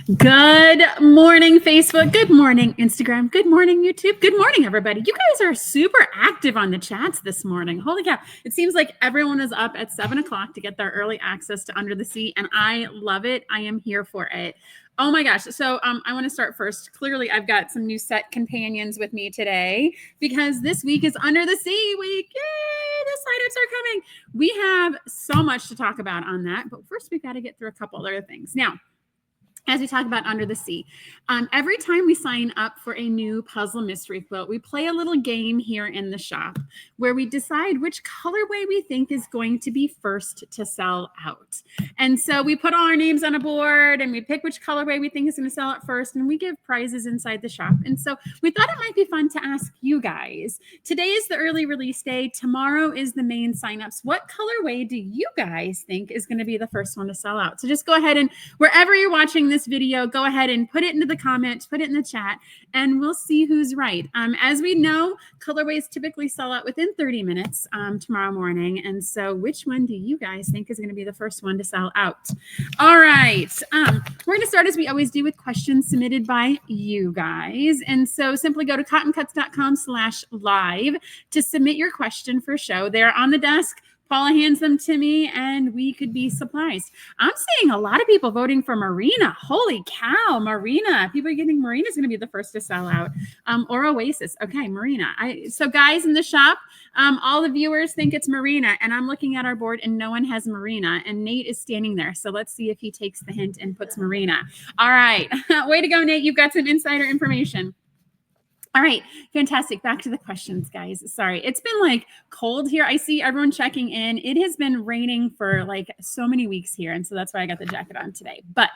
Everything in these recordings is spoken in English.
Good morning, Facebook. Good morning, Instagram. Good morning, YouTube. Good morning, everybody. You guys are super active on the chats this morning. Holy cow. It seems like everyone is up at 7 o'clock to get their early access to Under the Sea, and I love it. I am here for it. Oh my gosh. So I want to start first. Clearly, I've got some new set companions with me today because this week is Under the Sea week. Yay! The signups are coming. We have so much to talk about on that, but first we've got to get through a couple other things. Now, as we talk about Under the Sea, every time we sign up for a new puzzle mystery quilt, we play a little game here in the shop where we decide which colorway we think is going to be first to sell out. And so we put all our names on a board and we pick which colorway we think is going to sell out first, and we give prizes inside the shop. And so we thought it might be fun to ask you guys. Today is the early release day. Tomorrow is the main signups. What colorway do you guys think is going to be the first one to sell out? So just go ahead and wherever you're watching this video, go ahead and put it into the comments, put it in the chat, and we'll see who's right. As we know, colorways typically sell out within 30 minutes tomorrow morning. And so which one do you guys think is going to be the first one to sell out? All right. We're going to start as we always do with questions submitted by you guys. And so simply go to cottoncuts.com/live to submit your question for show. They're on the desk. Paula hands them to me and we could be surprised. I'm seeing a lot of people voting for Marina. Holy cow, Marina. People are getting Marina's going to be the first to sell out. Or Oasis. Okay, Marina. So guys in the shop, all the viewers think it's Marina, and I'm looking at our board and no one has Marina, and Nate is standing there. So let's see if he takes the hint and puts Marina. All right. Way to go, Nate. You've got some insider information. All right, fantastic. Back to the questions, guys. Sorry, it's been like cold here. I see everyone checking in. It has been raining for like so many weeks here, and so that's why I got the jacket on today. But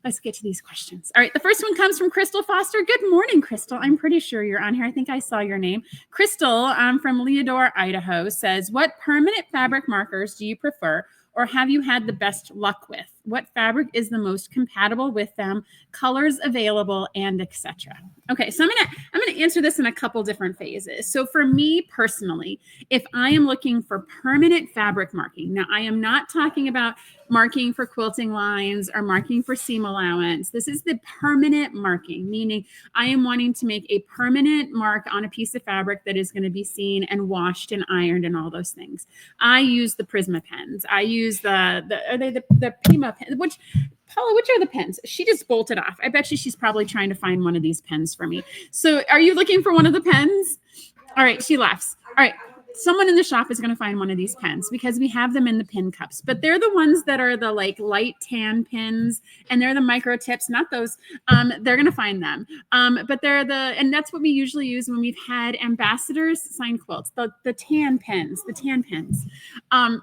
let's get to these questions. All right, the first one comes from Crystal Foster. Good morning, Crystal. I'm pretty sure you're on here. I think I saw your name. Crystal from Leodore, Idaho says, what permanent fabric markers do you prefer or have you had the best luck with? What fabric is the most compatible with them, colors available, and etc. Okay, so I'm gonna answer this in a couple different phases. So for me personally, if I am looking for permanent fabric marking, now I am not talking about marking for quilting lines or marking for seam allowance. This is the permanent marking, meaning I am wanting to make a permanent mark on a piece of fabric that is going to be seen and washed and ironed and all those things. I use the Prisma pens. I use the Pima pen, which Paula, which are the pens? She just bolted off. I bet you she's probably trying to find one of these pens for me. So are you looking for one of the pens? All right, she laughs. All right. Someone in the shop is going to find one of these pens because we have them in the pin cups, but they're the ones that are the like light tan pins, and they're the micro tips, not those. They're going to find them. But and that's what we usually use when we've had ambassadors sign quilts, the tan pens.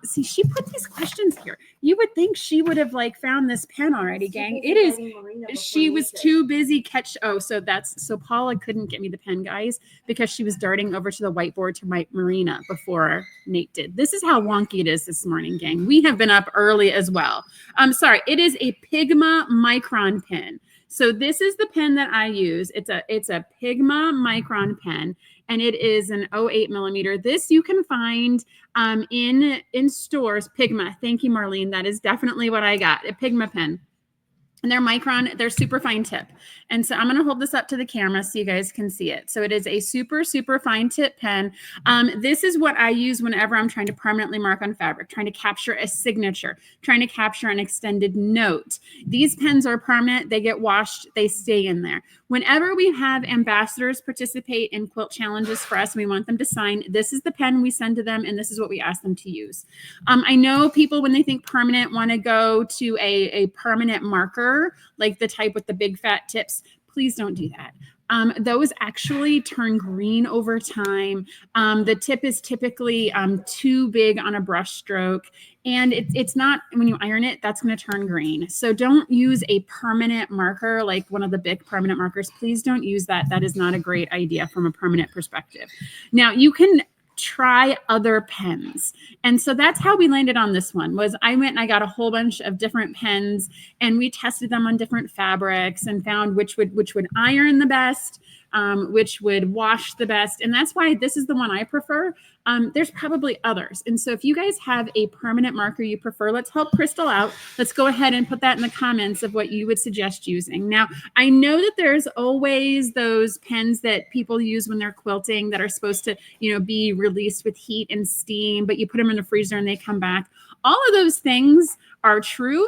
See, she put these questions here. You would think she would have like found this pen already, gang. It is. She was too busy so Paula couldn't get me the pen, guys, because she was darting over to the whiteboard to write Marina before Nate did. This is how wonky it is this morning, gang. We have been up early as well. I'm sorry. It is a Pigma Micron pen. So this is the pen that I use. It's a Pigma Micron pen, and it is an 0.8 millimeter. This you can find in stores. Pigma. Thank you, Marlene. That is definitely what I got. A Pigma pen. And they're micron, they're super fine tip. And so I'm going to hold this up to the camera so you guys can see it. So it is a super, super fine tip pen. This is what I use whenever I'm trying to permanently mark on fabric, trying to capture a signature, trying to capture an extended note. These pens are permanent. They get washed. They stay in there. Whenever we have ambassadors participate in quilt challenges for us, we want them to sign. This is the pen we send to them, and this is what we ask them to use. I know people, when they think permanent, want to go to a permanent marker, like the type with the big fat tips. Please don't do that. Those actually turn green over time. The tip is typically too big on a brush stroke, and it's not, when you iron it, that's going to turn green. So don't use a permanent marker like one of the big permanent markers. Please don't use that. That is not a great idea from a permanent perspective. Now you can try other pens. And so that's how we landed on this one. Was I went and I got a whole bunch of different pens, and we tested them on different fabrics and found which would iron the best, which would wash the best. And that's why this is the one I prefer. There's probably others. And so if you guys have a permanent marker you prefer, let's help Crystal out. Let's go ahead and put that in the comments of what you would suggest using. Now, I know that there's always those pens that people use when they're quilting that are supposed to, be released with heat and steam, but you put them in the freezer and they come back. All of those things are true.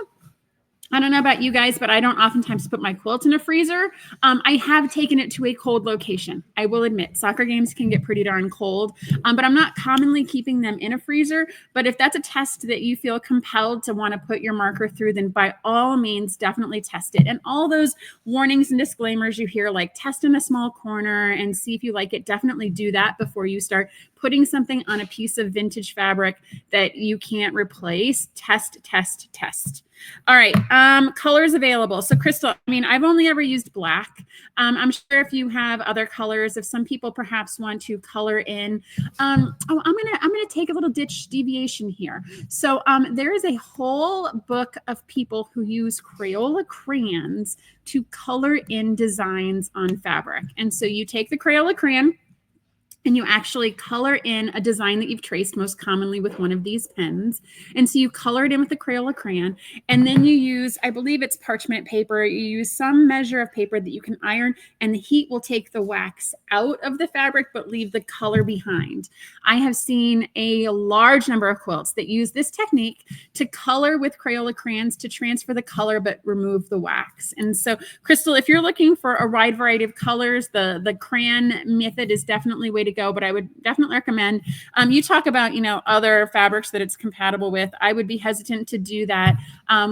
I don't know about you guys, but I don't oftentimes put my quilt in a freezer. I have taken it to a cold location. I will admit, soccer games can get pretty darn cold, but I'm not commonly keeping them in a freezer. But if that's a test that you feel compelled to want to put your marker through, then by all means, definitely test it. And all those warnings and disclaimers you hear, like test in a small corner and see if you like it, definitely do that before you start putting something on a piece of vintage fabric that you can't replace. Test, test, test. All right, colors available. So Crystal, I've only ever used black. I'm sure if you have other colors, if some people perhaps want to color in, I'm gonna take a little deviation here. So there is a whole book of people who use Crayola crayons to color in designs on fabric. And so you take the Crayola crayon and you actually color in a design that you've traced, most commonly with one of these pens. And so you color it in with the Crayola crayon, and then you use, I believe it's parchment paper, you use some measure of paper that you can iron, and the heat will take the wax out of the fabric, but leave the color behind. I have seen a large number of quilts that use this technique to color with Crayola crayons to transfer the color, but remove the wax. And so, Crystal, if you're looking for a wide variety of colors, the crayon method is definitely a way to go, but I would definitely recommend, you talk about, other fabrics that it's compatible with. I would be hesitant to do that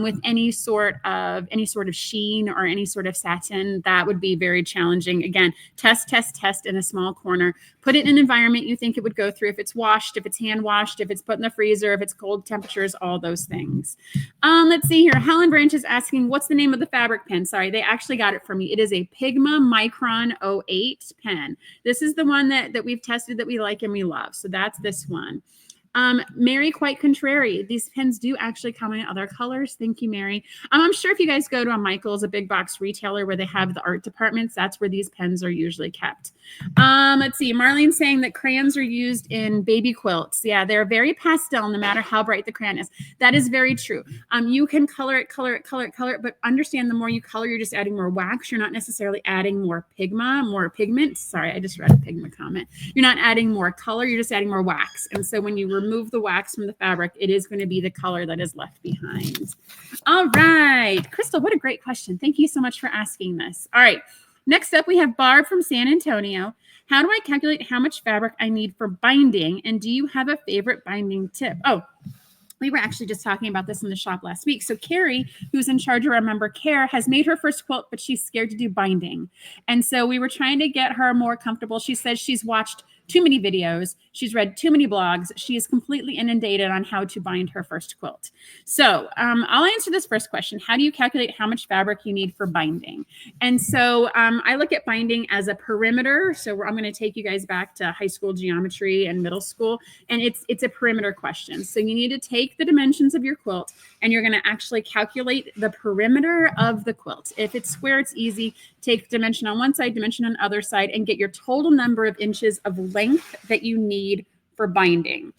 with any sort of sheen or any sort of satin. That would be very challenging. Again, test, test, test in a small corner. Put it in an environment you think it would go through. If it's washed, if it's hand washed, if it's put in the freezer, if it's cold temperatures, all those things. Let's see here. Helen Branch is asking, what's the name of the fabric pen? Sorry, they actually got it for me. It is a Pigma Micron 08 pen. This is the one that we've tested that we like and we love. So that's this one. Mary, quite contrary. These pens do actually come in other colors. Thank you, Mary. I'm sure if you guys go to a Michael's, a big box retailer where they have the art departments, that's where these pens are usually kept. Let's see. Marlene's saying that crayons are used in baby quilts. Yeah, they're very pastel no matter how bright the crayon is. That is very true. You can color it, but understand the more you color, you're just adding more wax. You're not necessarily adding more pigment. Sorry, I just read a Pigma comment. You're not adding more color, you're just adding more wax. And so when you remove the wax from the fabric, it is going to be the color that is left behind. All right, Crystal, what a great question. Thank you so much for asking this. All right, next up we have Barb from San Antonio. How do I calculate how much fabric I need for binding? And do you have a favorite binding tip? Oh, we were actually just talking about this in the shop last week. So Carrie, who's in charge of our member care, has made her first quilt, but she's scared to do binding. And so we were trying to get her more comfortable. She says she's watched too many videos. She's read too many blogs. She is completely inundated on how to bind her first quilt. So I'll answer this first question. How do you calculate how much fabric you need for binding? And so I look at binding as a perimeter. So I'm going to take you guys back to high school geometry and middle school. And it's a perimeter question. So you need to take the dimensions of your quilt and you're going to actually calculate the perimeter of the quilt. If it's square, it's easy. Take dimension on one side, dimension on the other side, and get your total number of inches of length that you need for binding.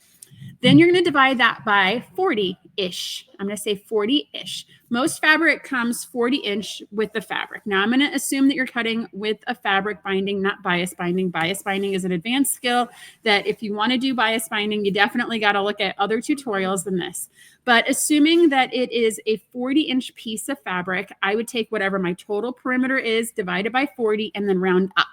Then you're going to divide that by 40-ish. I'm going to say 40-ish. Most fabric comes 40-inch with the fabric. Now, I'm going to assume that you're cutting with a fabric binding, not bias binding. Bias binding is an advanced skill that if you want to do bias binding, you definitely got to look at other tutorials than this. But assuming that it is a 40-inch piece of fabric, I would take whatever my total perimeter is, divide it by 40, and then round up.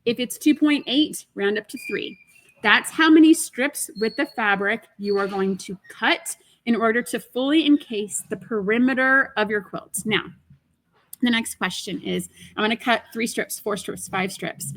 If it's 2.8, round up to 3. That's how many strips with the fabric you are going to cut in order to fully encase the perimeter of your quilt. Now, the next question is, I'm going to cut 3 strips, 4 strips, 5 strips.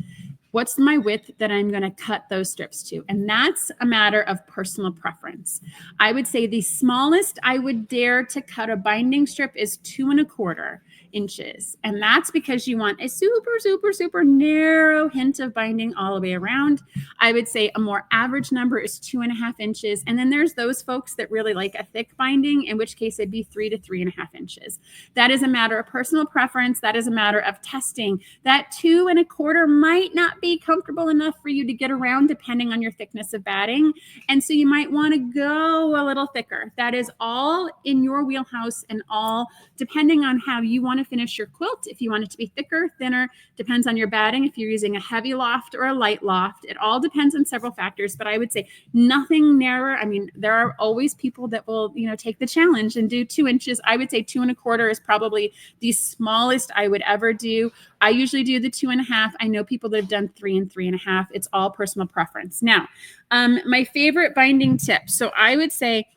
What's my width that I'm going to cut those strips to? And that's a matter of personal preference. I would say the smallest I would dare to cut a binding strip is 2¼ inches. And that's because you want a super, super, super narrow hint of binding all the way around. I would say a more average number is 2½ inches. And then there's those folks that really like a thick binding, in which case it'd be 3 to 3½ inches. That is a matter of personal preference. That is a matter of testing. That 2¼ might not not be comfortable enough for you to get around depending on your thickness of batting. And so you might want to go a little thicker. That is all in your wheelhouse and all depending on how you want to finish your quilt. If you want it to be thicker, thinner, depends on your batting. If you're using a heavy loft or a light loft, it all depends on several factors, but I would say nothing narrower. I mean, there are always people that will, take the challenge and do 2 inches. I would say 2.25 is probably the smallest I would ever do. I usually do the 2.5. I know people that have done 3 and 3.5. It's all personal preference. Now, my favorite binding tip. So I would say,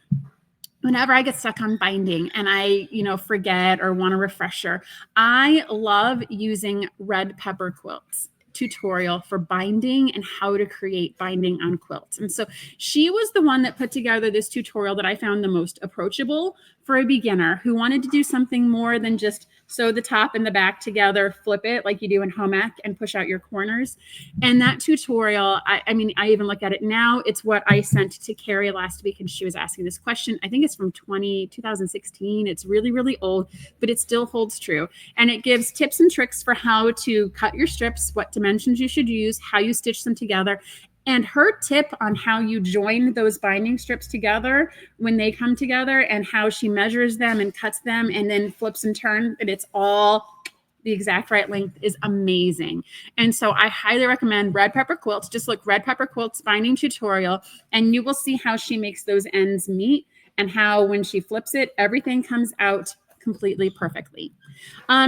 whenever I get stuck on binding and I, forget or want a refresher, I love using Red Pepper Quilts tutorial for binding and how to create binding on quilts. And so she was the one that put together this tutorial that I found the most approachable for a beginner who wanted to do something more than just sew the top and the back together, flip it like you do in home ec and push out your corners. And that tutorial, I even look at it now. It's what I sent to Carrie last week and she was asking this question. I think it's from 2016. It's really, really old, but it still holds true. And it gives tips and tricks for how to cut your strips, what dimensions you should use, how you stitch them together. And her tip on how you join those binding strips together when they come together and how she measures them and cuts them and then flips and turns, and it's all the exact right length is amazing. And so I highly recommend Red Pepper Quilts. Just look Red Pepper Quilts binding tutorial and you will see how she makes those ends meet and how when she flips it, everything comes out completely perfectly.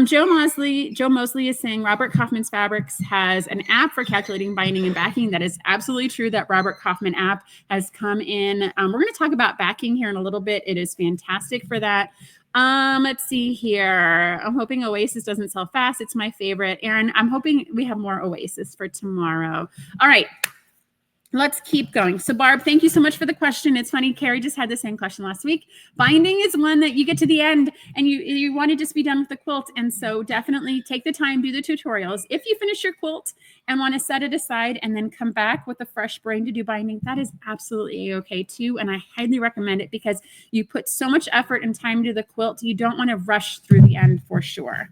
Joe Mosley is saying Robert Kaufman's Fabrics has an app for calculating binding and backing. That is absolutely true. That Robert Kaufman app has come in. We're going to talk about backing here in a little bit. It is fantastic for that. Let's see here. I'm hoping Oasis doesn't sell fast. It's my favorite. Erin, I'm hoping we have more Oasis for tomorrow. All right. Let's keep going. So Barb, thank you so much for the question. It's funny, Carrie just had the same question last week. Binding is one that you get to the end and you want to just be done with the quilt. And so definitely take the time, do the tutorials. If you finish your quilt and want to set it aside and then come back with a fresh brain to do binding, that is absolutely okay too. And I highly recommend it because you put so much effort and time to the quilt. You don't want to rush through the end for sure.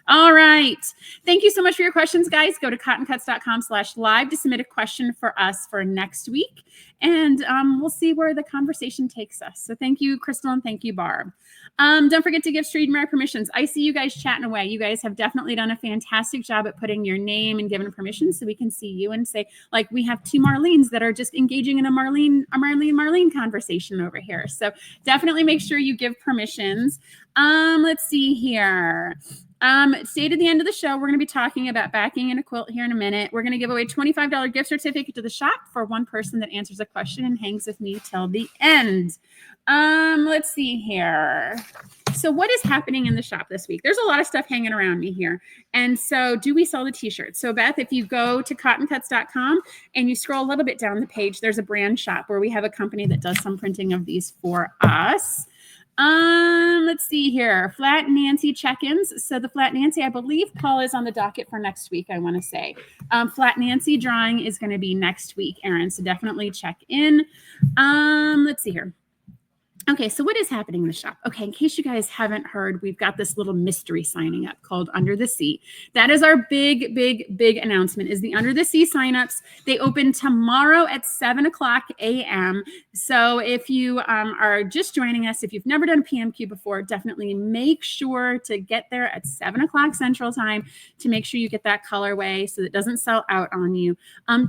All right. Thank you so much for your questions, guys. Go to cottoncuts.com/live to submit a question for us for next week. And we'll see where the conversation takes us. So thank you, Crystal, and thank you, Barb. Don't forget to give Streetmeyer permissions. I see you guys chatting away. You guys have definitely done a fantastic job at putting your name and giving permission so we can see you and say, like, we have 2 Marlenes that are just engaging in a Marlene conversation over here. So definitely make sure you give permissions. Let's see here. Stay to the end of the show. We're going to be talking about backing in a quilt here in a minute. We're going to give away a $25 gift certificate to the shop for one person that answers a question and hangs with me till the end. Let's see here. So what is happening in the shop this week? There's a lot of stuff hanging around me here. And so do we sell the t-shirts? So Beth, if you go to cottoncuts.com and you scroll a little bit down the page, there's a brand shop where we have a company that does some printing of these for us. Let's see here. Flat Nancy check-ins. So the Flat Nancy, I believe Paul is on the docket for next week, I want to say. Flat Nancy drawing is going to be next week, Erin. So definitely check in. Let's see here. Okay, so what is happening in the shop? Okay, in case you guys haven't heard, we've got this little mystery signing up called Under the Sea. That is our big announcement, is the Under the Sea signups. They open tomorrow at 7:00 a.m. So if you are just joining us, if you've never done PMQ before, definitely make sure to get there at 7:00 Central Time to make sure you get that colorway so that it doesn't sell out on you.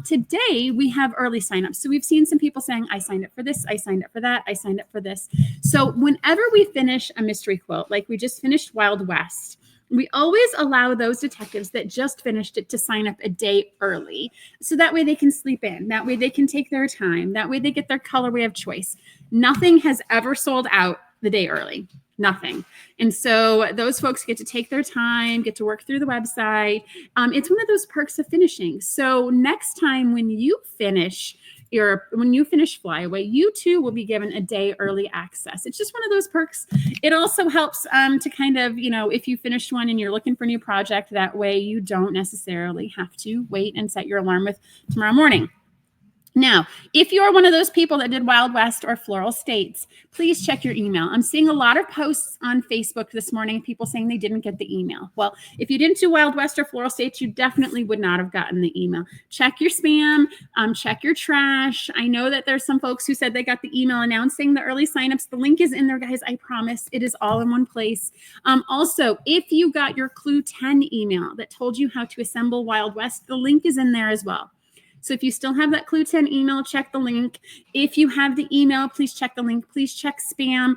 Today, we have early signups. So we've seen some people saying, I signed up for this, I signed up for that, I signed up for this. So whenever we finish a mystery quilt, like we just finished Wild West, we always allow those detectives that just finished it to sign up a day early. So that way they can sleep in. That way they can take their time. That way they get their colorway of choice. Nothing has ever sold out the day early. Nothing. And so those folks get to take their time, get to work through the website. It's one of those perks of finishing. So next time when you finish Flyaway, you too will be given a day early access. It's just one of those perks. It also helps to kind of, if you finished one and you're looking for a new project, that way you don't necessarily have to wait and set your alarm with tomorrow morning. Now, if you're one of those people that did Wild West or Floral States, please check your email. I'm seeing a lot of posts on Facebook this morning, people saying they didn't get the email. Well, if you didn't do Wild West or Floral States, you definitely would not have gotten the email. Check your spam, check your trash. I know that there's some folks who said they got the email announcing the early signups. The link is in there, guys. I promise it is all in one place. Also, if you got your Clue 10 email that told you how to assemble Wild West, the link is in there as well. So if you still have that Clue 10 email, check the link. If you have the email, please check the link. Please check spam.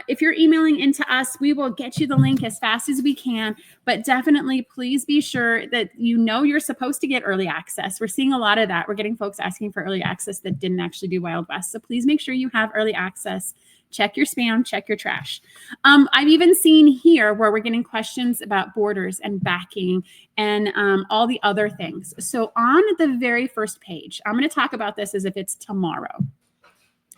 If you're emailing into us, we will get you the link as fast as we can. But definitely, please be sure that you know you're supposed to get early access. We're seeing a lot of that. We're getting folks asking for early access that didn't actually do Wild West. So please make sure you have early access. Check your spam, check your trash. I've even seen here where we're getting questions about borders and backing and all the other things. So on the very first page, I'm going to talk about this as if it's tomorrow.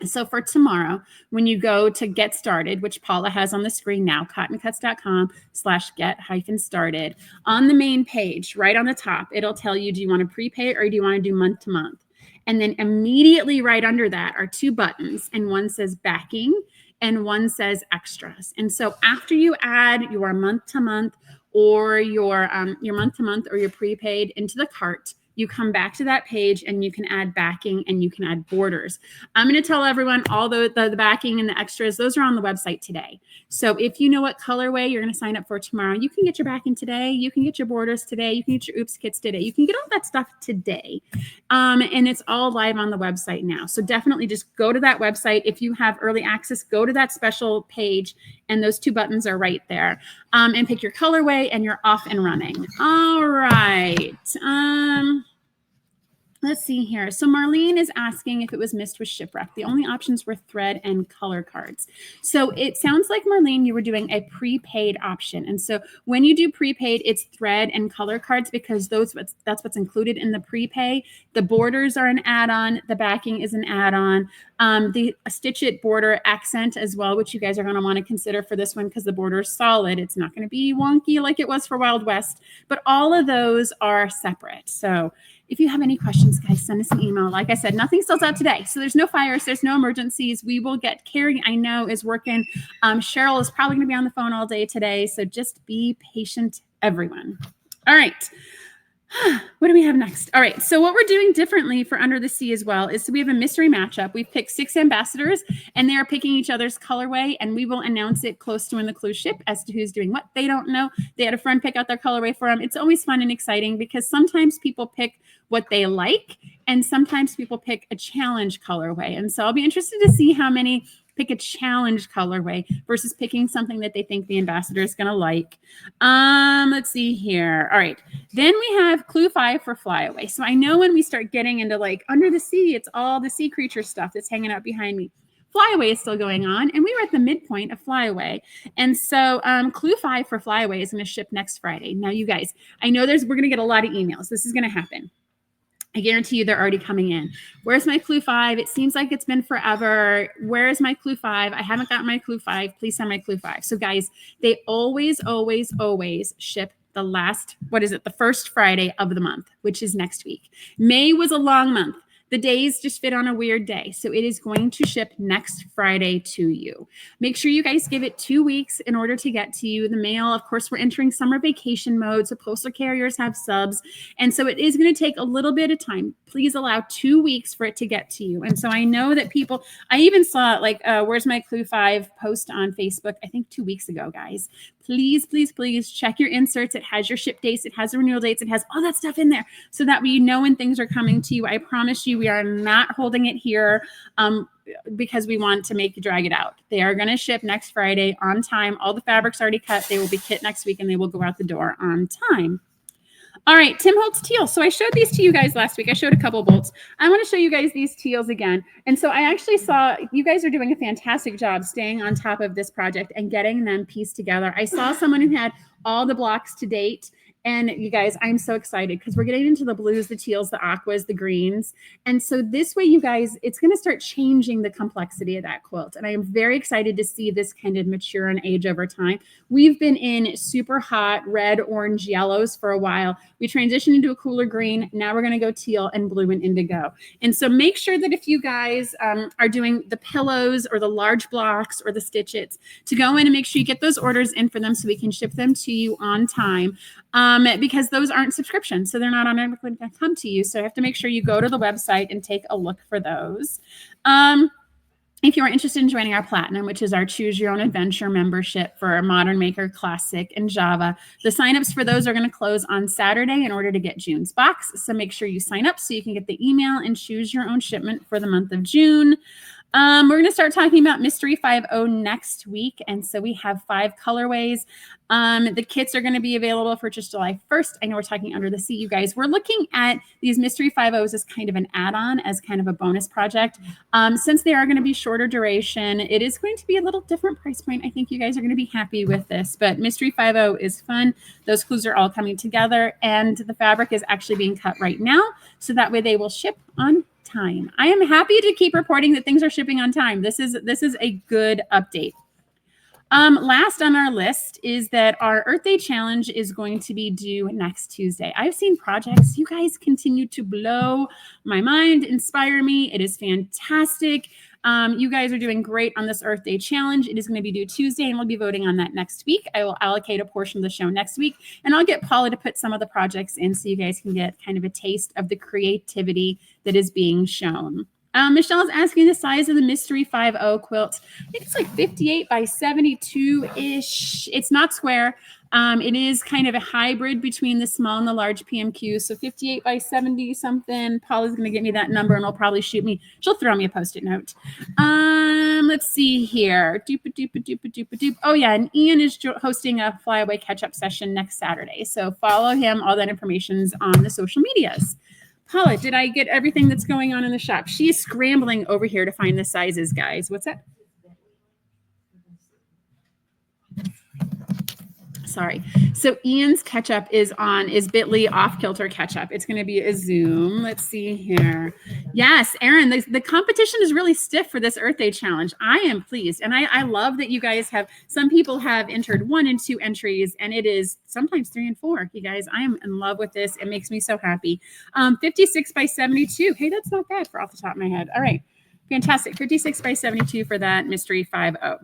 So for tomorrow, when you go to get started, which Paula has on the screen now, cottoncuts.com/get-started, on the main page, right on the top, it'll tell you, do you want to prepay or do you want to do month to month? And then immediately right under that are two buttons, and one says backing and one says extras. And so after you add your month to month or your month to month or your prepaid into the cart, you come back to that page and you can add backing and you can add borders. I'm going to tell everyone all the backing and the extras, those are on the website today. So if you know what colorway you're going to sign up for tomorrow, you can get your backing today. You can get your borders today. You can get your oops kits today. You can get all that stuff today. And it's all live on the website now. So definitely just go to that website. If you have early access, go to that special page and those two buttons are right there. And pick your colorway and you're off and running. All right. Let's see here. So Marlene is asking if it was missed with shipwreck. The only options were thread and color cards. So it sounds like, Marlene, you were doing a prepaid option. And so when you do prepaid, it's thread and color cards because that's what's included in the prepay. The borders are an add-on. The backing is an add-on. The Stitch It border accent as well, which you guys are going to want to consider for this one because the border is solid. It's not going to be wonky like it was for Wild West, but all of those are separate. So if you have any questions, guys, send us an email. Like I said, nothing sells out today. So there's no fires. There's no emergencies. We will get Carrie, I know, is working. Cheryl is probably going to be on the phone all day today. So just be patient, everyone. All right. What do we have next? All right. So what we're doing differently for Under the Sea as well is we have a mystery matchup. We've picked 6 ambassadors and they are picking each other's colorway and we will announce it close to when the clues ship as to who's doing what. They don't know. They had a friend pick out their colorway for them. It's always fun and exciting because sometimes people pick what they like and sometimes people pick a challenge colorway. And so I'll be interested to see how many pick a challenge colorway versus picking something that they think the ambassador is going to like. Let's see here. All right. Then we have clue 5 for flyaway. So I know when we start getting into like Under the Sea, it's all the sea creature stuff that's hanging out behind me. Flyaway is still going on, and we were at the midpoint of Flyaway. And so clue 5 for Flyaway is going to ship next Friday. Now, you guys, I know we're going to get a lot of emails. This is going to happen. I guarantee you they're already coming in. Where's my clue 5? It seems like it's been forever. Where is my clue 5? I haven't got my clue 5. Please send my clue 5. So guys, they always ship the first Friday of the month, which is next week. May was a long month. The days just fit on a weird day. So it is going to ship next Friday to you. Make sure you guys give it 2 weeks in order to get to you. The mail, of course, we're entering summer vacation mode. So postal carriers have subs. And so it is going to take a little bit of time. Please allow 2 weeks for it to get to you. And so I know that I even saw Where's My Clue 5 post on Facebook, I think 2 weeks ago, guys. Please, please, please check your inserts. It has your ship dates. It has the renewal dates. It has all that stuff in there so that we know when things are coming to you. I promise you, we are not holding it here because we want to make you drag it out. They are going to ship next Friday on time. All the fabric's already cut. They will be kit next week and they will go out the door on time. All right, Tim Holtz teal. So I showed these to you guys last week. I showed a couple bolts. I want to show you guys these teals again. And so I actually saw you guys are doing a fantastic job staying on top of this project and getting them pieced together. I saw someone who had all the blocks to date And you guys, I'm so excited because we're getting into the blues, the teals, the aquas, the greens. And so this way, you guys, it's going to start changing the complexity of that quilt. And I am very excited to see this kind of mature and age over time. We've been in super hot red, orange, yellows for a while. We transitioned into a cooler green. Now we're going to go teal and blue and indigo. And so make sure that if you guys are doing the pillows or the large blocks or the stitches, to go in and make sure you get those orders in for them so we can ship them to you on time. Because those aren't subscriptions, so they're not automatically going to come to you. So you have to make sure you go to the website and take a look for those. If you are interested in joining our Platinum, which is our Choose Your Own Adventure membership for Modern Maker, Classic, and Java, the signups for those are going to close on Saturday in order to get June's box. So make sure you sign up so you can get the email and choose your own shipment for the month of June. We're going to start talking about Mystery 5.0 next week. And so we have 5 colorways. The kits are going to be available for just July 1st. I know we're talking under the sea, you guys. We're looking at these Mystery 5.0s as kind of an add-on, as kind of a bonus project. Since they are going to be shorter duration, it is going to be a little different price point. I think you guys are going to be happy with this. But Mystery 5.0 is fun. Those clues are all coming together. And the fabric is actually being cut right now. So that way they will ship on time. I am happy to keep reporting that things are shipping on time. This is a good update. Last on our list is that our Earth Day challenge is going to be due next Tuesday. I've seen projects. You guys continue to blow my mind, inspire me. It is fantastic. You guys are doing great on this Earth Day challenge. It is going to be due Tuesday, and we'll be voting on that next week. I will allocate a portion of the show next week, and I'll get Paula to put some of the projects in so you guys can get kind of a taste of the creativity that is being shown. Michelle is asking the size of the Mystery 5.0 quilt. I think it's like 58 by 72-ish. It's not square. It is kind of a hybrid between the small and the large PMQ. So 58 by 70 something. Paula's going to give me that number and will probably shoot me. She'll throw me a Post-it note. Let's see here. Doop. Oh, yeah. And Ian is hosting a flyaway catch-up session next Saturday. So follow him. All that information's on the social medias. Paula, did I get everything that's going on in the shop? She is scrambling over here to find the sizes, guys. What's that? Sorry. So Ian's catch-up is bit.ly off-kilter catch-up. It's going to be a Zoom. Let's see here. Yes, Erin, the competition is really stiff for this Earth Day challenge. I am pleased. And I love that you guys some people have entered 1 and 2 entries, and it is sometimes 3 and 4. You guys, I am in love with this. It makes me so happy. 56 by 72. Hey, that's not bad for off the top of my head. All right. Fantastic. 56 by 72 for that Mystery 5.0.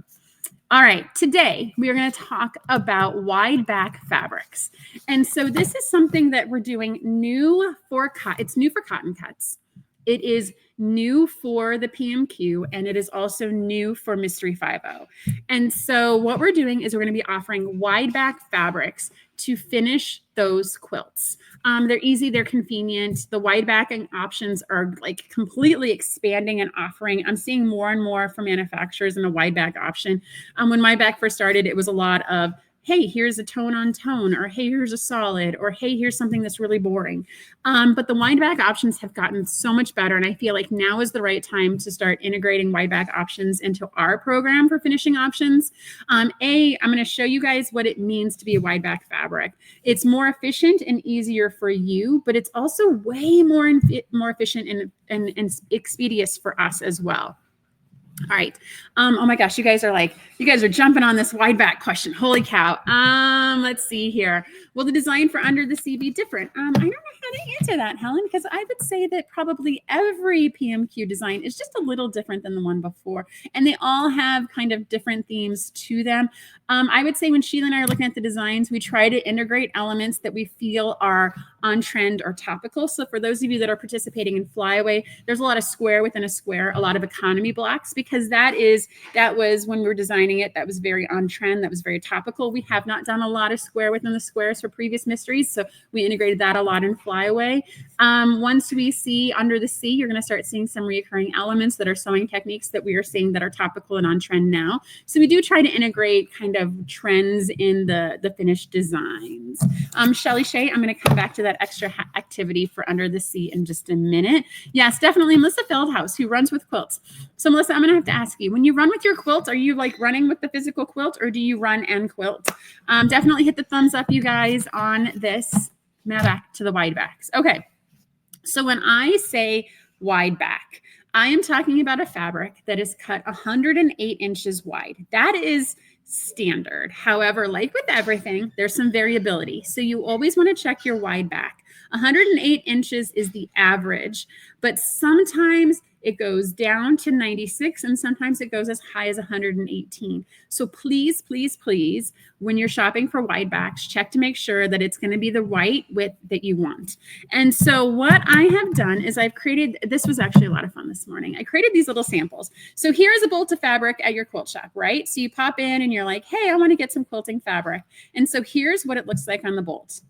All right, today we are going to talk about wide back fabrics. And so this is something that we're doing new for it's new for cotton cuts. It is new for the PMQ, and it is also new for Mystery 5.0. And so what we're doing is we're going to be offering wide back fabrics to finish those quilts. They're easy, they're convenient. The wide backing options are like completely expanding and offering. I'm seeing more and more from manufacturers in a wide back option. When my back first started, it was a lot of, hey, here's a tone on tone, or hey, here's a solid, or hey, here's something that's really boring. But the wide back options have gotten so much better. And I feel like now is the right time to start integrating wide back options into our program for finishing options. I'm going to show you guys what it means to be a wide back fabric. It's more efficient and easier for you, but it's also way more efficient and expeditious for us as well. All right. Oh my gosh, you guys are jumping on this wide back question. Holy cow. Let's see here. Will the design for Under the Sea be different? I don't know how to answer that, Helen, because I would say that probably every PMQ design is just a little different than the one before. And they all have kind of different themes to them. I would say when Sheila and I are looking at the designs, we try to integrate elements that we feel are on trend or topical. So for those of you that are participating in Flyaway, there's a lot of square within a square, a lot of economy blocks, because that was when we were designing it, that was very on trend, that was very topical. We have not done a lot of square within the squares for previous mysteries, so we integrated that a lot in Flyaway. Once we see Under the Sea, you're going to start seeing some recurring elements that are sewing techniques that we are seeing that are topical and on trend now. So we do try to integrate kind of trends in the finished design. lines. Shelly Shay, I'm going to come back to that extra activity for Under the Sea in just a minute. Yes, definitely Melissa Feldhouse, who runs with quilts. So Melissa, I'm going to have to ask you, when you run with your quilt, are you like running with the physical quilt, or do you run and quilt? Definitely hit the thumbs up, you guys, on this. Now back to the wide backs. Okay. So when I say wide back, I am talking about a fabric that is cut 108 inches wide. That is standard. However, like with everything, there's some variability. So you always want to check your wide back. 108 inches is the average, but sometimes it goes down to 96 and sometimes it goes as high as 118. So please, please, please, when you're shopping for wide backs, check to make sure that it's going to be the right width that you want. And so what I have done is I've created, this was actually a lot of fun this morning. I created these little samples. So here's a bolt of fabric at your quilt shop, right? So you pop in and you're like, hey, I want to get some quilting fabric. And so here's what it looks like on the bolt.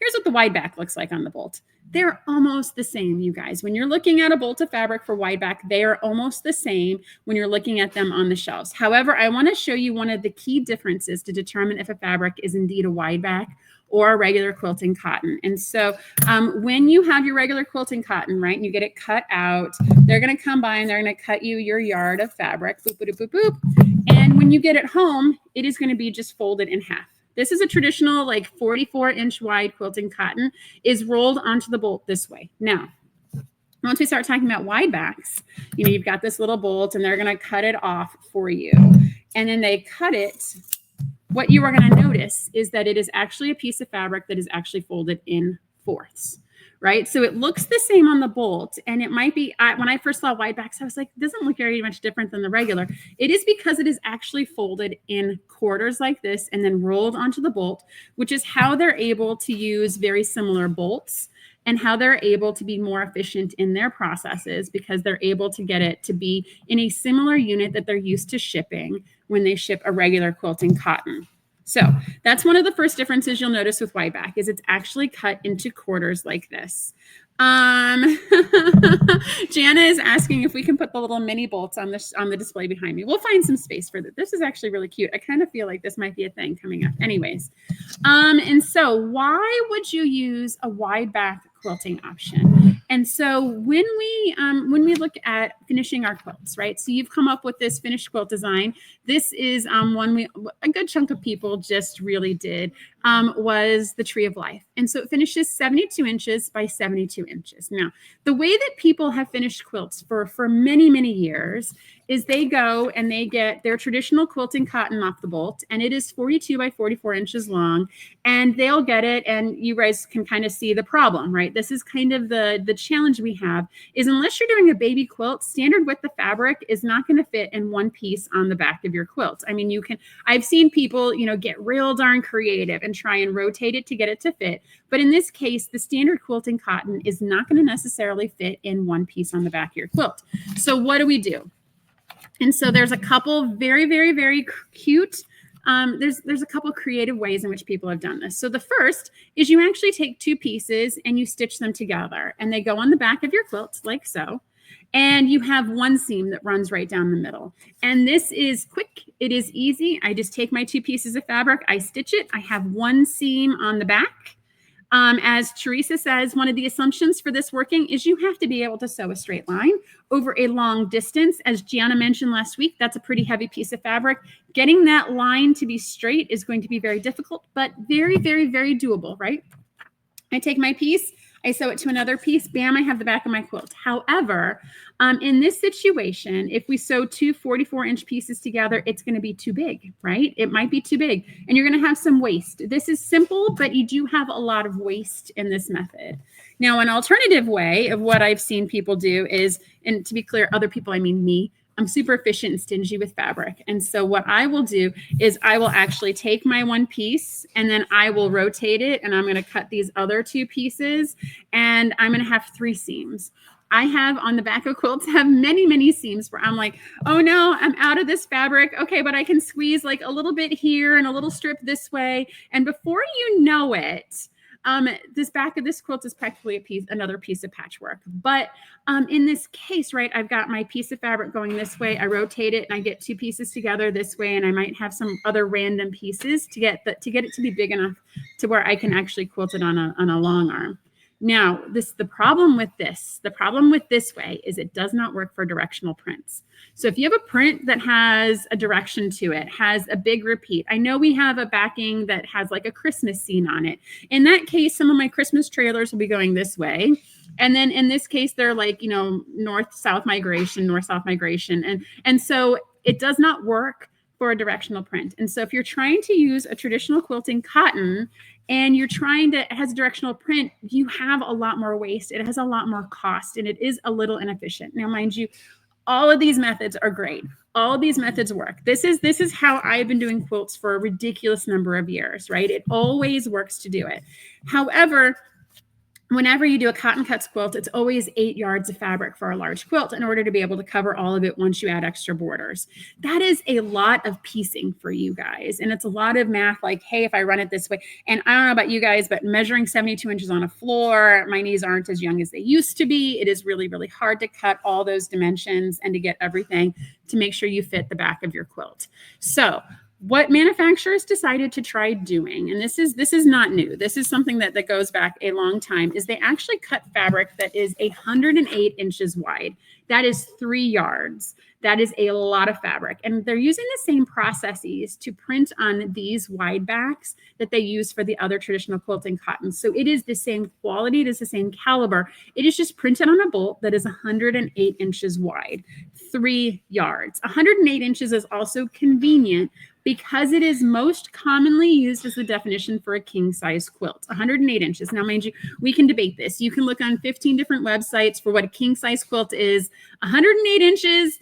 Here's what the wide back looks like on the bolt. They're almost the same, you guys. When you're looking at a bolt of fabric for wide back, they are almost the same when you're looking at them on the shelves. However, I want to show you one of the key differences to determine if a fabric is indeed a wide back or a regular quilting cotton. And so when you have your regular quilting cotton, right, and you get it cut out, they're going to come by and they're going to cut you your yard of fabric, boop, boop, boop, boop. And when you get it home, it is going to be just folded in half. This is a traditional like 44-inch wide quilting cotton is rolled onto the bolt this way. Now, once we start talking about wide backs, you know, you've got this little bolt and they're going to cut it off for you. And then they cut it. What you are going to notice is that it is actually a piece of fabric that is actually folded in fourths, right? So it looks the same on the bolt, and it might be, when I first saw wide backs, I was like, it doesn't look very much different than the regular. It is because it is actually folded in quarters like this and then rolled onto the bolt, which is how they're able to use very similar bolts and how they're able to be more efficient in their processes, because they're able to get it to be in a similar unit that they're used to shipping when they ship a regular quilting cotton. So that's one of the first differences you'll notice with wide back is it's actually cut into quarters like this. Jana is asking if we can put the little mini bolts on the display behind me. We'll find some space for that. This is actually really cute. I kind of feel like this might be a thing coming up. Anyways, and so why would you use a wide back quilting option? And so when we look at finishing our quilts, right? So you've come up with this finished quilt design. This is one a good chunk of people just really did was the Tree of Life. And so it finishes 72 inches by 72 inches. Now, the way that people have finished quilts for many, many years is they go and they get their traditional quilting cotton off the bolt, and it is 42 by 44 inches long, and they'll get it, and you guys can kind of see the problem, right? This is kind of the challenge we have is unless you're doing a baby quilt, standard width of fabric is not going to fit in one piece on the back of your quilt. I mean, I've seen people, you know, get real darn creative and try and rotate it to get it to fit. But in this case, the standard quilting cotton is not going to necessarily fit in one piece on the back of your quilt. So what do we do? And so there's a couple very, very, very cute, there's a couple creative ways in which people have done this. So the first is you actually take two pieces and you stitch them together, and they go on the back of your quilt like so. And you have one seam that runs right down the middle. And this is quick. It is easy. I just take my two pieces of fabric, I stitch it. I have one seam on the back. As Teresa says, one of the assumptions for this working is you have to be able to sew a straight line over a long distance. As Gianna mentioned last week, that's a pretty heavy piece of fabric. Getting that line to be straight is going to be very difficult, but very, very, very doable, right? I take my piece, I sew it to another piece, bam, I have the back of my quilt. However, in this situation, if we sew two 44-inch pieces together, it's going to be too big, right? It might be too big, and you're going to have some waste. This is simple, but you do have a lot of waste in this method. Now, an alternative way of what I've seen people do is, and to be clear, other people, I mean me, I'm super efficient and stingy with fabric. And so what I will do is I will actually take my one piece and then I will rotate it, and I'm going to cut these other two pieces, and I'm going to have three seams. I have on the back of quilts have many, many seams where I'm like, oh no, I'm out of this fabric. Okay, but I can squeeze like a little bit here and a little strip this way. And before you know it, This back of this quilt is practically another piece of patchwork. But in this case, right, I've got my piece of fabric going this way. I rotate it and I get two pieces together this way, and I might have some other random pieces to get it to be big enough to where I can actually quilt it on a long arm. Now, the problem with this way is it does not work for directional prints. So if you have a print that has a direction to it, has a big repeat. I know we have a backing that has like a Christmas scene on it. In that case, some of my Christmas trailers will be going this way. And then in this case, they're like, north-south migration. And so it does not work for a directional print. And so if you're trying to use a traditional quilting cotton and you're it has a directional print, you have a lot more waste. It has a lot more cost, and it is a little inefficient. Now, mind you, all of these methods are great. All of these methods work. This is how I've been doing quilts for a ridiculous number of years, right? It always works to do it. However, whenever you do a cotton cuts quilt, it's always 8 yards of fabric for a large quilt in order to be able to cover all of it once you add extra borders. That is a lot of piecing for you guys. And it's a lot of math like, hey, if I run it this way, and I don't know about you guys, but measuring 72 inches on a floor, my knees aren't as young as they used to be. It is really, really hard to cut all those dimensions and to get everything to make sure you fit the back of your quilt. So what manufacturers decided to try doing, and this is not new, this is something that goes back a long time, is they actually cut fabric that is 108 inches wide. That is 3 yards. That is a lot of fabric. And they're using the same processes to print on these wide backs that they use for the other traditional quilting cottons. So it is the same quality, it is the same caliber. It is just printed on a bolt that is 108 inches wide, 3 yards. 108 inches is also convenient because it is most commonly used as the definition for a king size quilt, 108 inches. Now, mind you, we can debate this. You can look on 15 different websites for what a king size quilt is. 108 inches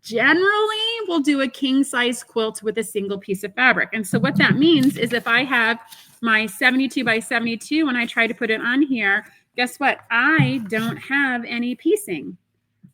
generally will do a king size quilt with a single piece of fabric. And so what that means is if I have my 72 by 72 and I try to put it on here, guess what? I don't have any piecing.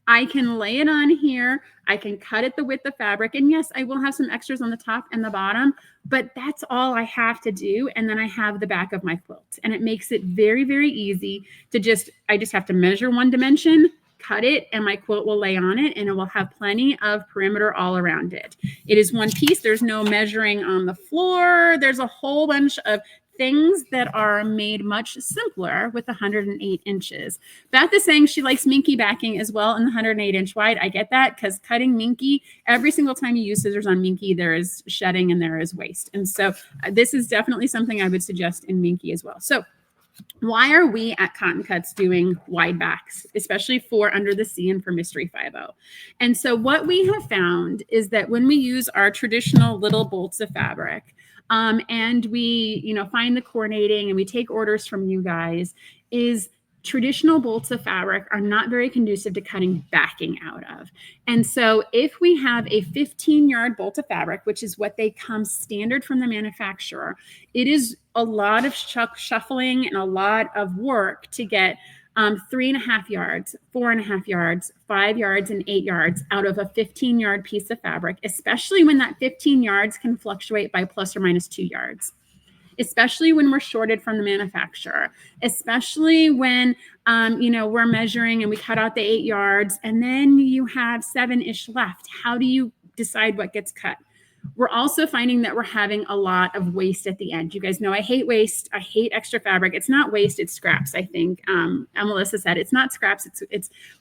I can lay it on here. I can cut it the width of fabric. And yes, I will have some extras on the top and the bottom, but that's all I have to do. And then I have the back of my quilt. And it makes it very, very easy to I just have to measure one dimension, cut it, and my quilt will lay on it, and it will have plenty of perimeter all around it. It is one piece. There's no measuring on the floor. There's a whole bunch of things that are made much simpler with 108 inches. Beth is saying she likes minky backing as well in the 108 inch wide. I get that, because cutting minky, every single time you use scissors on minky, there is shedding and there is waste. And so this is definitely something I would suggest in minky as well. So why are we at Cotton Cuts doing wide backs, especially for Under the Sea and for Mystery 5.0? And so what we have found is that when we use our traditional little bolts of fabric, and we, find the coordinating and we take orders from you guys, is traditional bolts of fabric are not very conducive to cutting backing out of. And so if we have a 15-yard bolt of fabric, which is what they come standard from the manufacturer, it is a lot of shuffling and a lot of work to get 3.5 yards, 4.5 yards, 5 yards, and 8 yards out of a 15-yard piece of fabric, especially when that 15 yards can fluctuate by plus or minus 2 yards. Especially when we're shorted from the manufacturer, especially when, we're measuring and we cut out the 8 yards and then you have 7-ish left. How do you decide what gets cut? We're also finding that we're having a lot of waste at the end. You guys know I hate waste. I hate extra fabric. It's not waste, it's scraps, I think. Melissa said it's not scraps,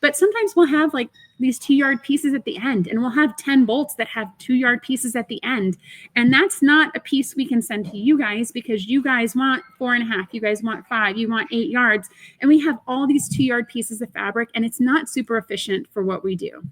but sometimes we'll have like these 2-yard pieces at the end, and we'll have 10 bolts that have 2-yard pieces at the end. And that's not a piece we can send to you guys, because you guys want 4.5, you guys want 5, you want 8 yards. And we have all these 2-yard pieces of fabric, and it's not super efficient for what we do.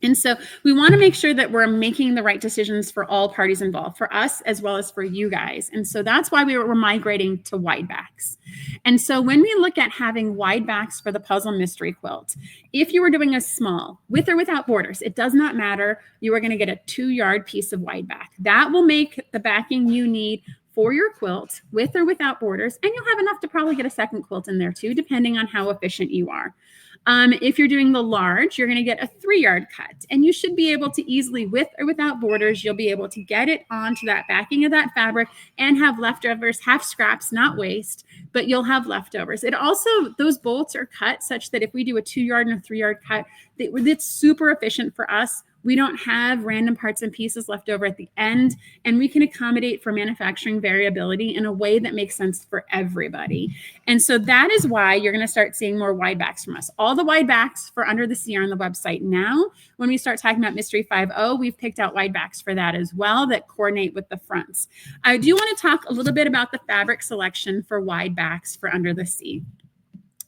And so we want to make sure that we're making the right decisions for all parties involved, for us as well as for you guys. And so that's why we're migrating to wide backs. And so when we look at having wide backs for the puzzle mystery quilt, if you were doing a small, with or without borders, it does not matter. You are going to get a 2-yard piece of wide back. That will make the backing you need for your quilt, with or without borders, and you'll have enough to probably get a second quilt in there too, depending on how efficient you are. If you're doing the large, you're going to get a 3-yard cut, and you should be able to easily, with or without borders, you'll be able to get it onto that backing of that fabric and have leftovers, have scraps, not waste, but you'll have leftovers. It also, those bolts are cut such that if we do a 2-yard and a 3-yard cut, it's super efficient for us. We don't have random parts and pieces left over at the end, and we can accommodate for manufacturing variability in a way that makes sense for everybody. And so that is why you're going to start seeing more wide backs from us. All the wide backs for Under the Sea are on the website now. When we start talking about Mystery 5.0, we've picked out wide backs for that as well that coordinate with the fronts. I do want to talk a little bit about the fabric selection for wide backs for Under the Sea.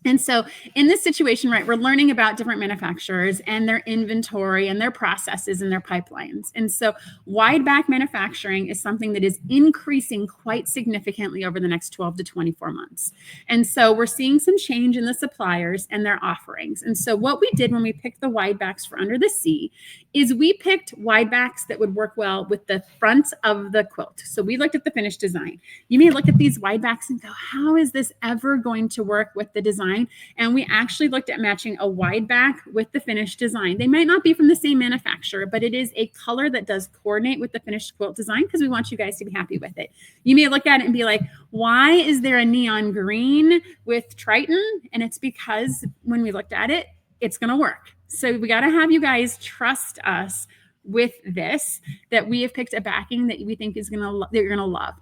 And so in this situation, right, we're learning about different manufacturers and their inventory and their processes and their pipelines. And so wide back manufacturing is something that is increasing quite significantly over the next 12 to 24 months. And so we're seeing some change in the suppliers and their offerings. And so what we did when we picked the wide backs for Under the Sea is we picked wide backs that would work well with the front of the quilt. So we looked at the finished design. You may look at these wide backs and go, how is this ever going to work with the design? And we actually looked at matching a wide back with the finished design. They might not be from the same manufacturer, but it is a color that does coordinate with the finished quilt design because we want you guys to be happy with it. You may look at it and be like, why is there a neon green with Triton? And it's because when we looked at it, it's going to work. So we got to have you guys trust us with this, that we have picked a backing that we think is that you're going to love.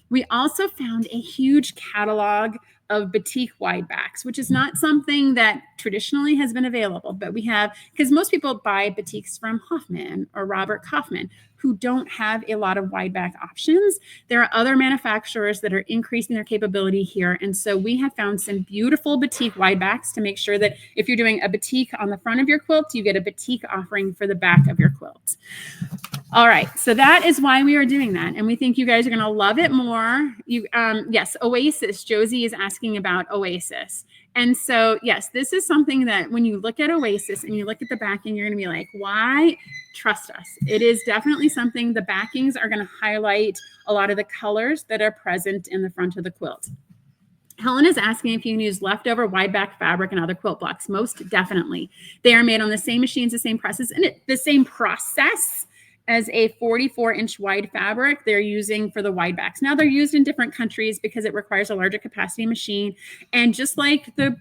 We also found a huge catalog of batik wide backs, which is not something that traditionally has been available, but we have, because most people buy batiks from Hoffman or Robert Kaufman, who don't have a lot of wide back options. There are other manufacturers that are increasing their capability here. And so we have found some beautiful batik wide backs to make sure that if you're doing a batik on the front of your quilt, you get a batik offering for the back of your quilt. All right, so that is why we are doing that. And we think you guys are going to love it more. Yes, Oasis. Josie is asking about Oasis. And so, yes, this is something that when you look at Oasis and you look at the backing, you're going to be like, why? Trust us. It is definitely something. The backings are going to highlight a lot of the colors that are present in the front of the quilt. Helen is asking if you can use leftover wide back fabric and other quilt blocks. Most definitely. They are made on the same machines, the same presses, and the same process as a 44-inch wide fabric they're using for the wide backs. Now they're used in different countries because it requires a larger capacity machine. And just like the,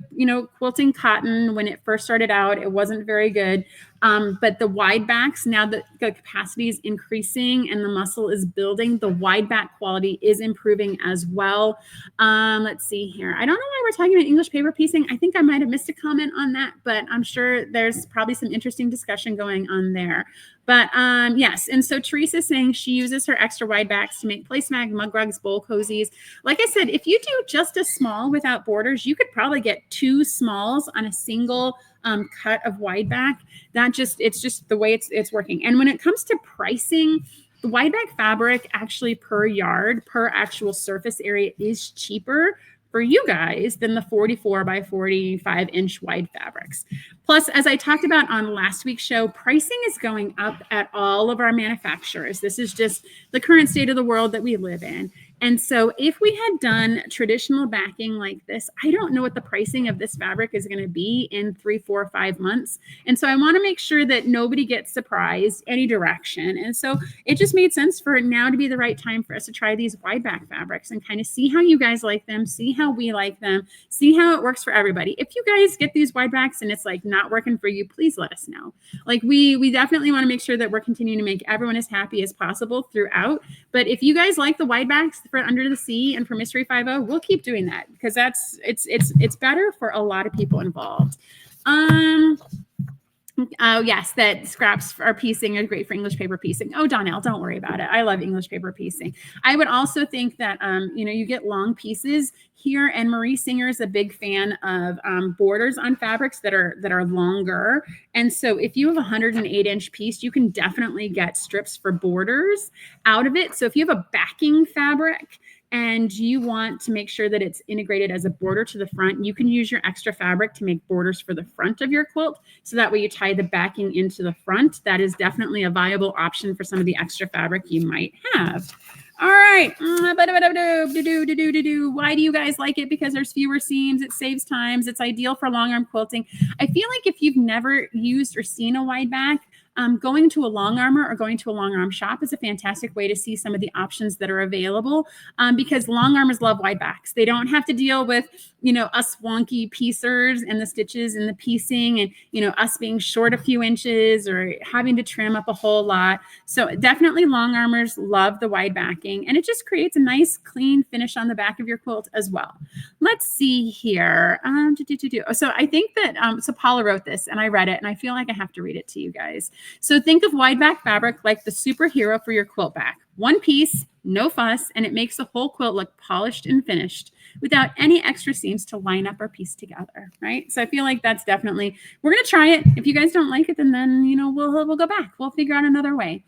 quilting cotton, when it first started out, it wasn't very good. But the wide backs, now that the capacity is increasing and the muscle is building, the wide back quality is improving as well. Let's see here. I don't know why we're talking about English paper piecing. I think I might have missed a comment on that, but I'm sure there's probably some interesting discussion going on there. But yes, and so Teresa's saying she uses her extra wide backs to make placemat, mug rugs, bowl cozies. Like I said, if you do just a small without borders, you could probably get 2 smalls on a single cut of wide back. It's just the way it's working. And when it comes to pricing, the wide back fabric actually per yard, per actual surface area is cheaper for you guys than the 44 by 45 inch wide fabrics. Plus, as I talked about on last week's show, pricing is going up at all of our manufacturers. This is just the current state of the world that we live in. And so if we had done traditional backing like this, I don't know what the pricing of this fabric is going to be in 3, 4, 5 months. And so I want to make sure that nobody gets surprised any direction. And so it just made sense for now to be the right time for us to try these wide back fabrics and kind of see how you guys like them, see how we like them, see how it works for everybody. If you guys get these wide backs and it's like not working for you, please let us know. Like we definitely want to make sure that we're continuing to make everyone as happy as possible throughout. But if you guys like the wide backs for Under the Sea and for Mystery 5.0, we'll keep doing that because it's better for a lot of people involved. Oh yes, that scraps are piecing are great for English paper piecing. Oh, Donnell, don't worry about it. I love English paper piecing. I would also think that you get long pieces here, and Marie Singer is a big fan of borders on fabrics that are longer. And so if you have a 108-inch piece, you can definitely get strips for borders out of it. So if you have a backing fabric and you want to make sure that it's integrated as a border to the front, you can use your extra fabric to make borders for the front of your quilt. So that way you tie the backing into the front. That is definitely a viable option for some of the extra fabric you might have. All right. Why do you guys like it? Because there's fewer seams. It saves times. It's ideal for long arm quilting. I feel like if you've never used or seen a wide back, going to a long armor or going to a long arm shop is a fantastic way to see some of the options that are available, because long armors love wide backs. They don't have to deal with, us wonky piecers and the stitches and the piecing and, us being short a few inches or having to trim up a whole lot. So definitely long armors love the wide backing, and it just creates a nice clean finish on the back of your quilt as well. Let's see here. So I think that, so Paula wrote this and I read it and I feel like I have to read it to you guys. So think of wide back fabric like the superhero for your quilt back. One piece, no fuss, and it makes the whole quilt look polished and finished without any extra seams to line up or piece together, right? So I feel like that's definitely, we're going to try it. If you guys don't like it, then we'll go back. We'll figure out another way.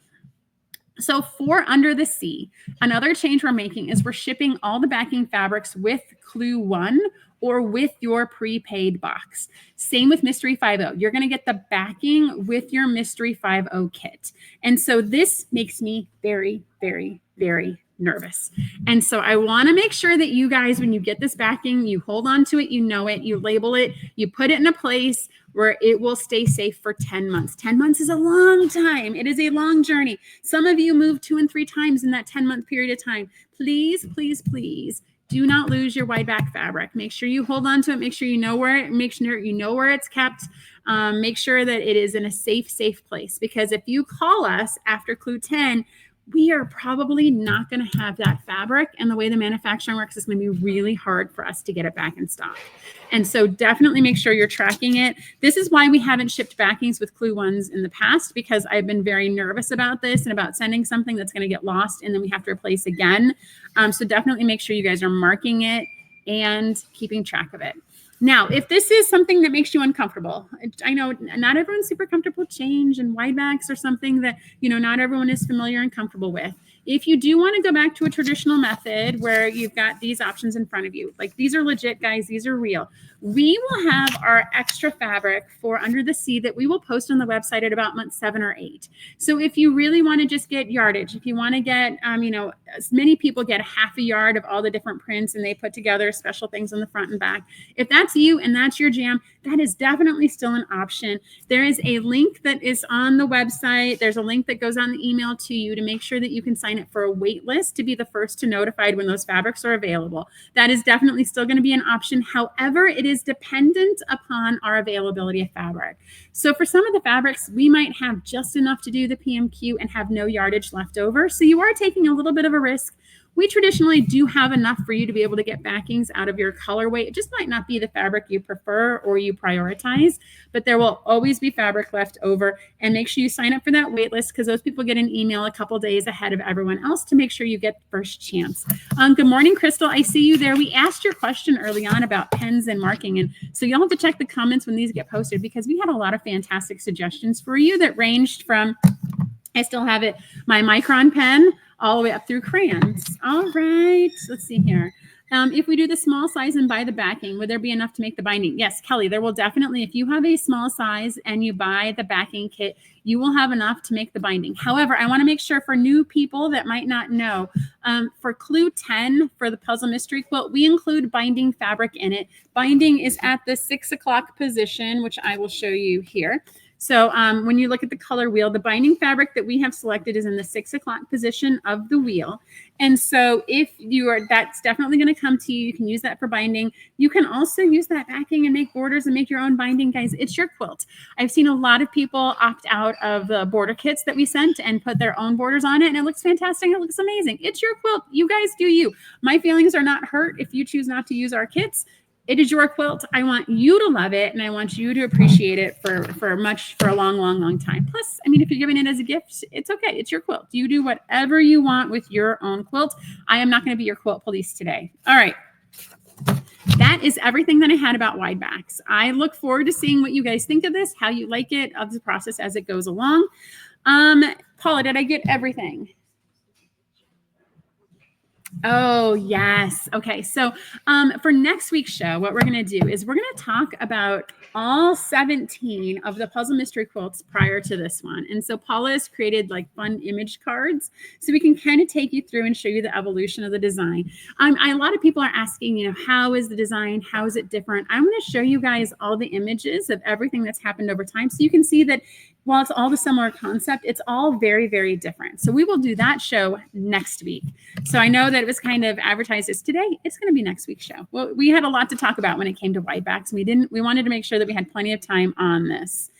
So for Under the Sea, another change we're making is we're shipping all the backing fabrics with Clue 1 or with your prepaid box. Same with Mystery 5.0. You're going to get the backing with your Mystery 5.0 kit. And so this makes me very, very, very nervous. And so I want to make sure that you guys, when you get this backing, you hold on to it, you know it, you label it, you put it in a place where it will stay safe for 10 months. 10 months is a long time. It is a long journey. Some of you move 2 and 3 times in that 10-month period of time. Please, please, please do not lose your wide back fabric. Make sure you hold on to it. Make sure you know where it's kept. Make sure that it is in a safe place, because if you call us after Clue 10, we are probably not going to have that fabric, and the way the manufacturing works is going to be really hard for us to get it back in stock. And so definitely make sure you're tracking it. This is why we haven't shipped backings with Clue 1s in the past, because I've been very nervous about this and about sending something that's going to get lost and then we have to replace again. So definitely make sure you guys are marking it and keeping track of it. Now, if this is something that makes you uncomfortable, I know not everyone's super comfortable with change, and wide backs are something that, not everyone is familiar and comfortable with. If you do want to go back to a traditional method where you've got these options in front of you, like these are legit, guys, these are real. We will have our extra fabric for Under the Sea that we will post on the website at about month 7 or 8. So if you really want to just get yardage, if you want to get, many people get half a yard of all the different prints and they put together special things on the front and back. If that's you and that's your jam, that is definitely still an option. There is a link that is on the website. There's a link that goes on the email to you to make sure that you can sign up for a wait list to be the first to notified when those fabrics are available. That is definitely still going to be an option. However, it is dependent upon our availability of fabric. So for some of the fabrics, we might have just enough to do the PMQ and have no yardage left over. So you are taking a little bit of a risk. We traditionally do have enough for you to be able to get backings out of your colorway. It just might not be the fabric you prefer or you prioritize, but there will always be fabric left over. And make sure you sign up for that wait list, because those people get an email a couple days ahead of everyone else to make sure you get first chance. Good morning, Crystal. I see you there. We asked your question early on about pens and marking. And so you'll have to check the comments when these get posted, because we had a lot of fantastic suggestions for you that ranged from, I still have it, my Micron pen, all the way up through crayons. All right, let's see here. If we do the small size and buy the backing, would there be enough to make the binding? Yes, Kelly, there will definitely, if you have a small size and you buy the backing kit, you will have enough to make the binding. However, I want to make sure for new people that might not know, for Clue 10, for the Puzzle Mystery Quilt, we include binding fabric in it. Binding is at the 6 o'clock position, which I will show you here. So when you look at the color wheel, the binding fabric that we have selected is in the 6 o'clock position of the wheel. And so if you are, that's definitely going to come to you. You can use that for binding. You can also use that backing and make borders and make your own binding, guys. It's your quilt. I've seen a lot of people opt out of the border kits that we sent and put their own borders on it, and it looks fantastic. It looks amazing. It's your quilt. You guys do you. My feelings are not hurt if you choose not to use our kits. It is your quilt. I want you to love it, and I want you to appreciate it for a long time. Plus, I mean, if you're giving it as a gift, it's okay. It's your quilt. You do whatever you want with your own quilt. I am not going to be your quilt police today. All right. That is everything that I had about wide backs. I look forward to seeing what you guys think of this, how you like it, of the process as it goes along. Paula, did I get everything? Oh, yes. Okay. So for next week's show, what we're going to do is we're going to talk about all 17 of the puzzle mystery quilts prior to this one. And so Paula has created like fun image cards so we can kind of take you through and show you the evolution of the design. A lot of people are asking, you know, how is the design? How is it different? I'm going to show you guys all the images of everything that's happened over time so you can see that while it's all the similar concept, it's all very, very different. So we will do that show next week. So I know that it was kind of advertised as today. It's going to be next week's show. Well, we had a lot to talk about when it came to whitebacks. We wanted to make sure that we had plenty of time on this.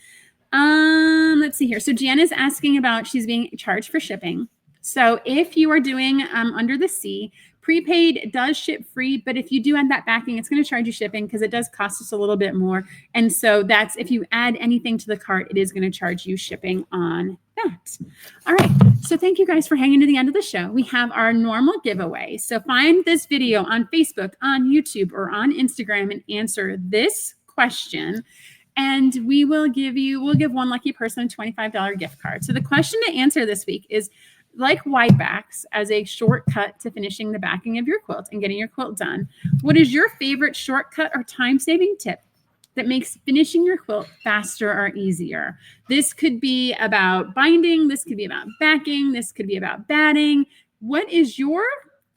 Let's see here. So Jan is asking about, she's being charged for shipping. So if you are doing Under the Sea, prepaid does ship free, but if you do add that backing, it's going to charge you shipping because it does cost us a little bit more. And so that's, if you add anything to the cart, it is going to charge you shipping on that. All right. So thank you guys for hanging to the end of the show. We have our normal giveaway. So find this video on Facebook, on YouTube, or on Instagram and answer this question. And we'll give one lucky person a $25 gift card. So the question to answer this week is, like whitebacks as a shortcut to finishing the backing of your quilt and getting your quilt done, what is your favorite shortcut or time-saving tip that makes finishing your quilt faster or easier? This could be about binding. This could be about backing. This could be about batting. What is your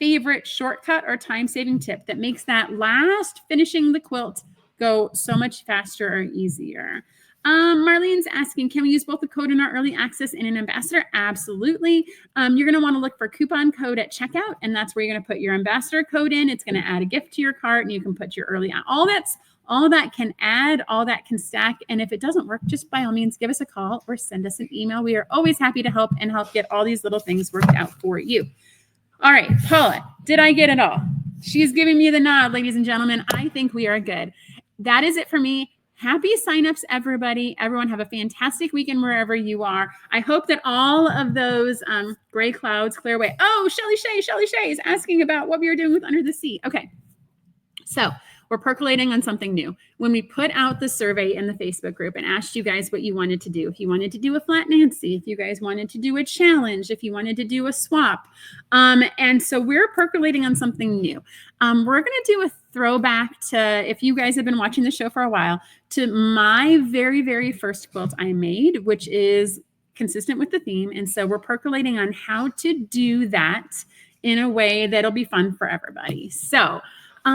favorite shortcut or time-saving tip that makes that last finishing the quilt go so much faster or easier? Marlene's asking, can we use both the code in our early access and an ambassador? Absolutely. You're going to want to look for coupon code at checkout, and that's where you're going to put your ambassador code in. It's going to add a gift to your cart, and you can put your early, all that can add, all that can stack. And if it doesn't work, just by all means, give us a call or send us an email. We are always happy to help and help get all these little things worked out for you. All right, Paula, did I get it all? She's giving me the nod, ladies and gentlemen. I think we are good. That is it for me. Happy signups, everybody. Everyone have a fantastic weekend wherever you are. I hope that all of those gray clouds clear away. Oh, Shelly Shay is asking about what we were doing with Under the Sea. Okay, so we're percolating on something new. When we put out the survey in the Facebook group and asked you guys what you wanted to do, if you wanted to do a flat Nancy, if you guys wanted to do a challenge, if you wanted to do a swap. And so we're percolating on something new. We're going to do a throwback to, if you guys have been watching the show for a while, to my very, very first quilt I made, which is consistent with the theme. And so we're percolating on how to do that in a way that'll be fun for everybody. So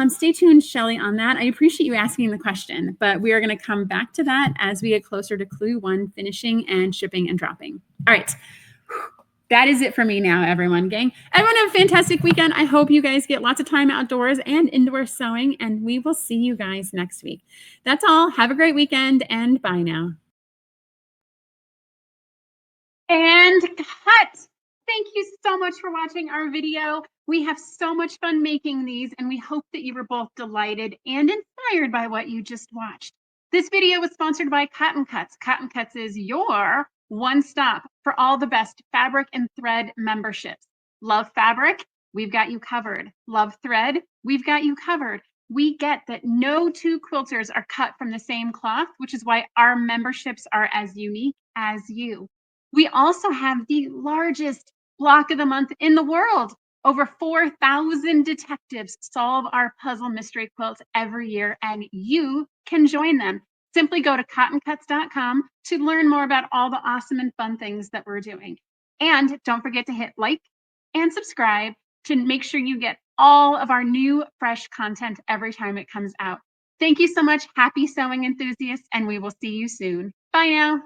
stay tuned, Shelly, on that. I appreciate you asking the question, but we are going to come back to that as we get closer to Clue 1, finishing and shipping and dropping. All right. That is it for me now, everyone, gang. Everyone have a fantastic weekend. I hope you guys get lots of time outdoors and indoor sewing, and we will see you guys next week. That's all. Have a great weekend, and bye now. And cut. Thank you so much for watching our video. We have so much fun making these, and we hope that you were both delighted and inspired by what you just watched. This video was sponsored by Cotton Cuts. Cotton Cuts is your one stop for all the best fabric and thread memberships. Love fabric? We've got you covered. Love thread? We've got you covered. We get that no two quilters are cut from the same cloth, which is why our memberships are as unique as you. We also have the largest block of the month in the world. Over 4,000 detectives solve our puzzle mystery quilts every year, and you can join them. Simply go to cottoncuts.com to learn more about all the awesome and fun things that we're doing. And don't forget to hit like and subscribe to make sure you get all of our new, fresh content every time it comes out. Thank you so much. Happy sewing enthusiasts, and we will see you soon. Bye now.